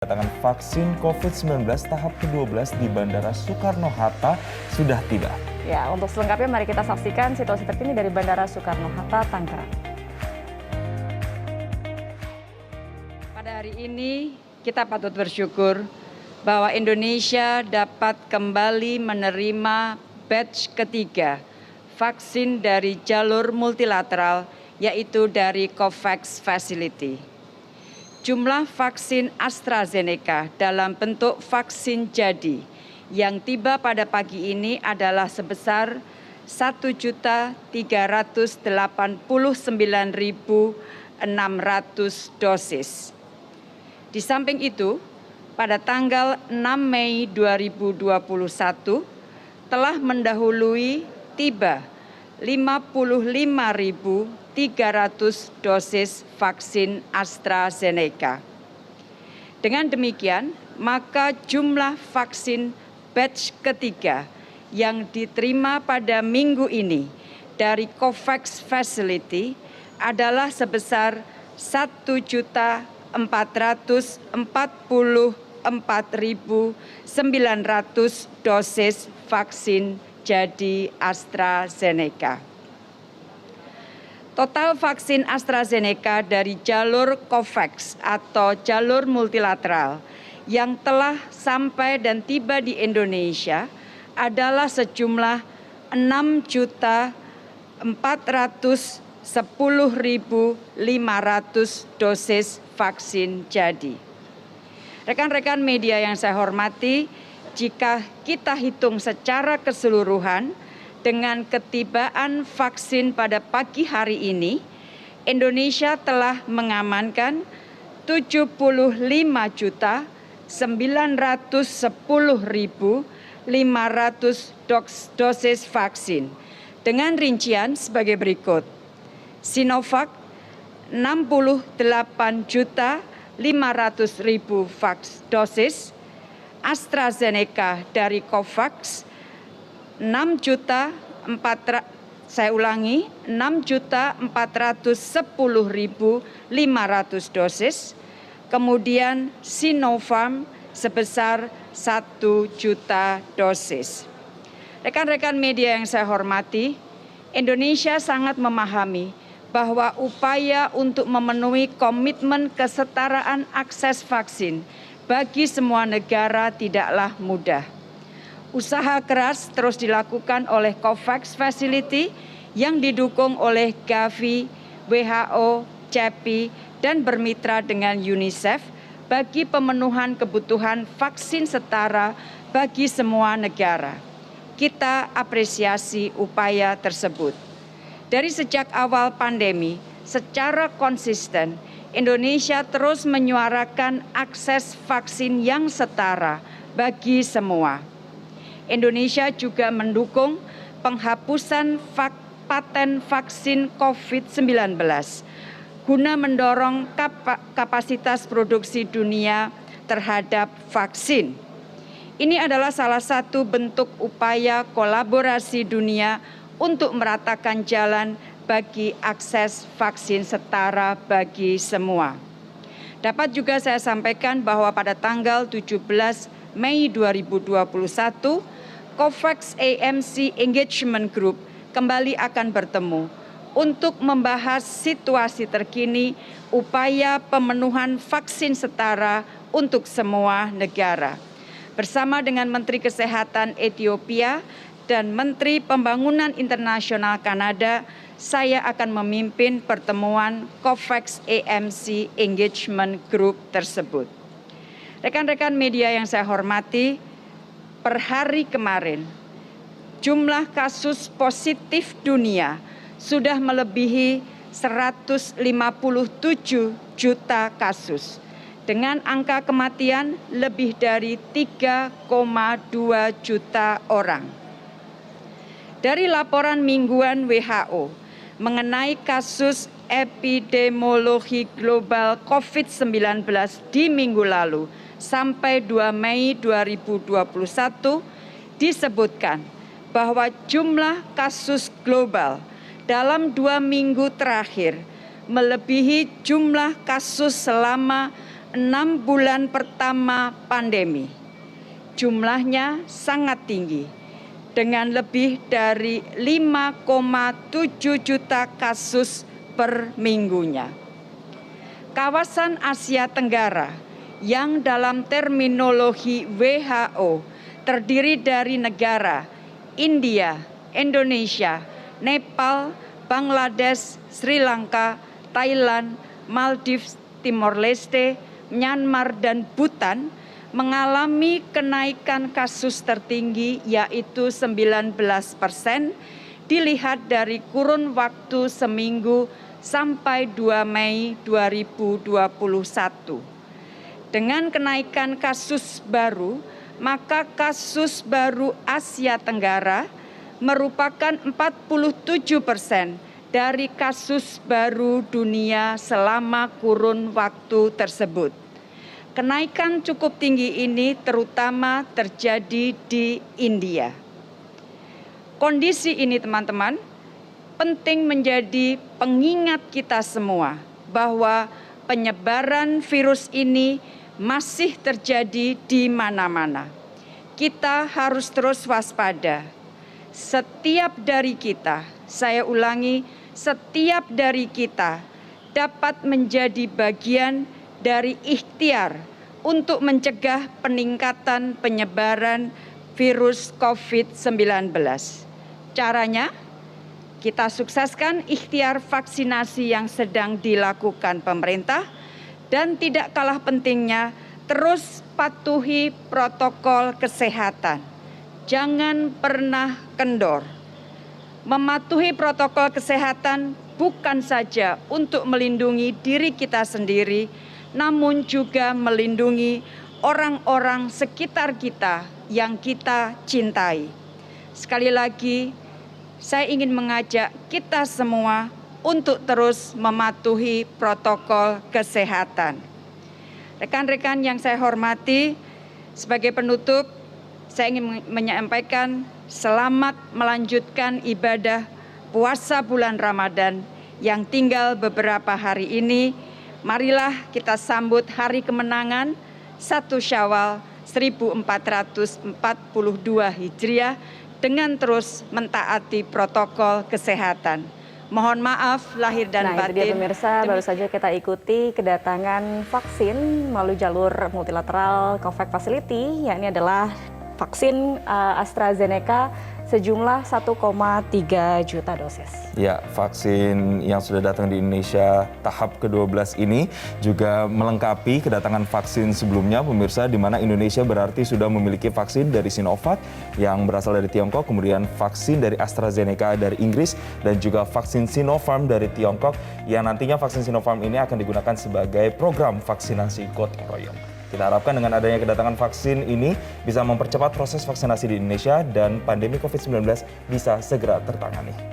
Kedatangan vaksin COVID-19 tahap ke-12 di Bandara Soekarno-Hatta sudah tiba. Ya, untuk selengkapnya mari kita saksikan situasi terkini dari Bandara Soekarno-Hatta, Tangerang. Pada hari ini kita patut bersyukur bahwa Indonesia dapat kembali menerima batch ketiga vaksin dari jalur multilateral, yaitu dari COVAX Facility. Jumlah vaksin AstraZeneca dalam bentuk vaksin jadi yang tiba pada pagi ini adalah sebesar 1.389.600 dosis. Di samping itu, pada tanggal 6 Mei 2021 telah mendahului tiba 55.300 dosis vaksin AstraZeneca. Dengan demikian, maka jumlah vaksin batch ketiga yang diterima pada minggu ini dari COVAX Facility adalah sebesar 1.444.900 dosis vaksin jadi AstraZeneca. Total vaksin AstraZeneca dari jalur COVAX atau jalur multilateral yang telah sampai dan tiba di Indonesia adalah sejumlah 6.410.500 dosis vaksin jadi. Rekan-rekan media yang saya hormati, jika kita hitung secara keseluruhan, dengan ketibaan vaksin pada pagi hari ini, Indonesia telah mengamankan 75.910.500 dosis vaksin dengan rincian sebagai berikut. Sinovac 68.500.000 dosis, AstraZeneca dari COVAX 6.410.500 dosis, kemudian Sinopharm sebesar 1 juta dosis. Rekan-rekan media yang saya hormati, Indonesia sangat memahami bahwa upaya untuk memenuhi komitmen kesetaraan akses vaksin bagi semua negara tidaklah mudah. Usaha keras terus dilakukan oleh COVAX Facility yang didukung oleh Gavi, WHO, CEPI, dan bermitra dengan UNICEF bagi pemenuhan kebutuhan vaksin setara bagi semua negara. Kita apresiasi upaya tersebut. Dari sejak awal pandemi, secara konsisten, Indonesia terus menyuarakan akses vaksin yang setara bagi semua. Indonesia juga mendukung penghapusan paten vaksin COVID-19 guna mendorong kapasitas produksi dunia terhadap vaksin. Ini adalah salah satu bentuk upaya kolaborasi dunia untuk meratakan jalan bagi akses vaksin setara bagi semua. Dapat juga saya sampaikan bahwa pada tanggal 17 Mei 2021, COVAX AMC Engagement Group kembali akan bertemu untuk membahas situasi terkini upaya pemenuhan vaksin setara untuk semua negara. Bersama dengan Menteri Kesehatan Ethiopia dan Menteri Pembangunan Internasional Kanada, saya akan memimpin pertemuan COVAX AMC Engagement Group tersebut. Rekan-rekan media yang saya hormati, per hari kemarin, jumlah kasus positif dunia sudah melebihi 157 juta kasus, dengan angka kematian lebih dari 3,2 juta orang. Dari laporan mingguan WHO mengenai kasus epidemiologi global COVID-19 di minggu lalu, sampai 2 Mei 2021 disebutkan bahwa jumlah kasus global dalam 2 minggu terakhir melebihi jumlah kasus selama 6 bulan pertama pandemi. Jumlahnya sangat tinggi, dengan lebih dari 5,7 juta kasus per minggunya. Kawasan Asia Tenggara yang dalam terminologi WHO terdiri dari negara India, Indonesia, Nepal, Bangladesh, Sri Lanka, Thailand, Maldives, Timor Leste, Myanmar, dan Bhutan mengalami kenaikan kasus tertinggi yaitu 19% dilihat dari kurun waktu seminggu sampai 2 Mei 2021. Dengan kenaikan kasus baru, maka kasus baru Asia Tenggara merupakan 47% dari kasus baru dunia selama kurun waktu tersebut. Kenaikan cukup tinggi ini terutama terjadi di India. Kondisi ini teman-teman penting menjadi pengingat kita semua bahwa penyebaran virus ini masih terjadi di mana-mana. Kita harus terus waspada. Setiap dari kita, saya ulangi, setiap dari kita dapat menjadi bagian dari ikhtiar untuk mencegah peningkatan penyebaran virus COVID-19. Caranya, kita sukseskan ikhtiar vaksinasi yang sedang dilakukan pemerintah dan tidak kalah pentingnya terus patuhi protokol kesehatan. Jangan pernah kendor. Mematuhi protokol kesehatan bukan saja untuk melindungi diri kita sendiri, namun juga melindungi orang-orang sekitar kita yang kita cintai. Sekali lagi, saya ingin mengajak kita semua untuk terus mematuhi protokol kesehatan. Rekan-rekan yang saya hormati, sebagai penutup, saya ingin menyampaikan selamat melanjutkan ibadah puasa bulan Ramadan yang tinggal beberapa hari ini. Marilah kita sambut hari kemenangan 1 Syawal 1442 Hijriah dengan terus mentaati protokol kesehatan. Mohon maaf lahir dan Nah, batin. itu dia pemirsa, baru saja kita ikuti kedatangan vaksin melalui jalur multilateral COVAX Facility, yakni adalah vaksin AstraZeneca sejumlah 1,3 juta dosis. Ya, vaksin yang sudah datang di Indonesia tahap ke-12 ini juga melengkapi kedatangan vaksin sebelumnya, pemirsa, di mana Indonesia berarti sudah memiliki vaksin dari Sinovac yang berasal dari Tiongkok, kemudian vaksin dari AstraZeneca dari Inggris, dan juga vaksin Sinopharm dari Tiongkok, yang nantinya vaksin Sinopharm ini akan digunakan sebagai program vaksinasi gotong royong. Kita harapkan dengan adanya kedatangan vaksin ini bisa mempercepat proses vaksinasi di Indonesia dan pandemi COVID-19 bisa segera tertangani.